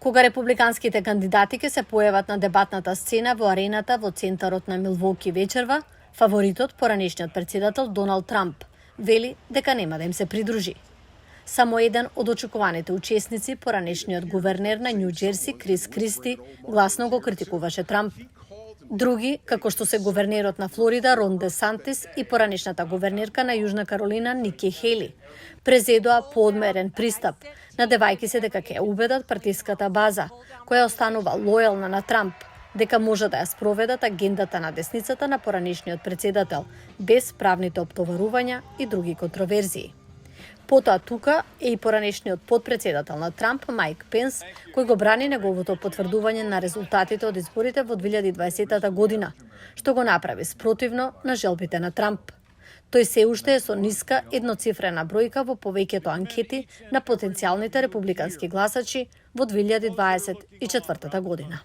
Кога републиканските кандидати ќе се појават на дебатната сцена во арената во центарот на Милвоки вечерва, фаворитот, поранешниот председател Доналд Трамп, вели дека нема да им се придружи. Само еден од очекуваните учесници, поранешниот гувернер на Њу Џерси, Крис Кристи, гласно го критикуваше Трамп. Други, како што се гувернерот на Флорида Рон Де Сантис и поранешната гувернерка на Јужна Каролина Ники Хели, презедоа поодмерен пристап, надевајќи се дека ќе убедат партиската база, која останува лојална на Трамп, дека може да ја спроведат агендата на десницата на поранешниот председател, без правните оптоварувања и други контроверзии. Потоа тука е и поранешниот подпредседател на Трамп, Мајк Пенс, кој го брани неговото потврдување на резултатите од изборите во 2020 година, што го направи спротивно на желбите на Трамп. Тој се уште е со ниска едноцифрена бројка во повеќето анкети на потенцијалните републикански гласачи во 2024 година.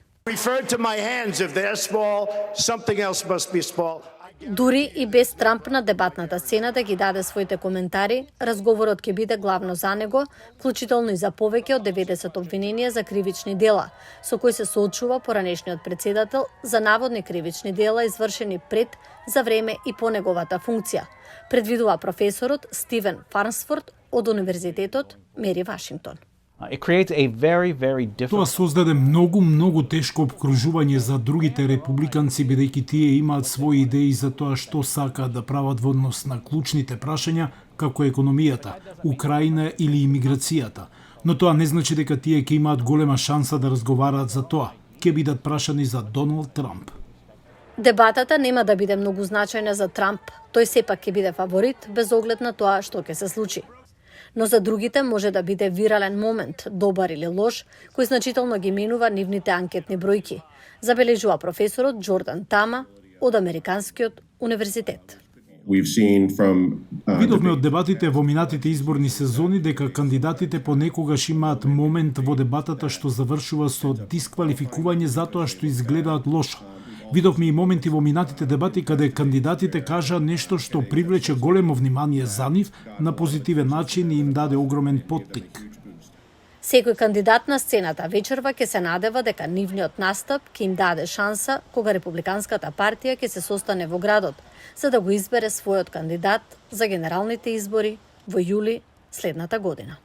Дури и без Трамп на дебатната сцена да ги даде своите коментари, разговорот ќе биде главно за него, вклучително и за повеќе од 90 обвиненија за кривични дела, со кои се соочува поранешниот председател за наводни кривични дела извршени пред, за време и по неговата функција, предвидува професорот Стивен Фарнсворт од Универзитетот Мери Вашингтон. Тоа создаде многу тешко обкружување за другите републиканци, бидејќи тие имаат своји идеи за тоа што сакаат да прават во однос на клучните прашања, како економијата, Украина или имиграцијата. Но тоа не значи дека тие ќе имаат голема шанса да разговараат за тоа. Ќе бидат прашани за Доналд Трамп. Дебатата нема да биде многу значајна за Трамп. Тој сепак ќе биде фаворит без оглед на тоа што ќе се случи. Но за другите може да биде вирален момент, добар или лош, кој значително ги менува нивните анкетни бројки, забележува професорот Џордан Тама од Американскиот универзитет. Видовме од дебатите во минатите изборни сезони дека кандидатите понекогаш имаат момент во дебатата што завршува со дисквалификување затоа што изгледаат лошо. Видовме и моменти во минатите дебати каде кандидатите кажа нешто што привлече големо внимание за нив на позитивен начин и им даде огромен поттик. Секој кандидат на сцената вечерва ќе се надева дека нивниот настап ќе им даде шанса кога републиканската партија ќе се состане во градот, за да го избере својот кандидат за генералните избори во јули следната година.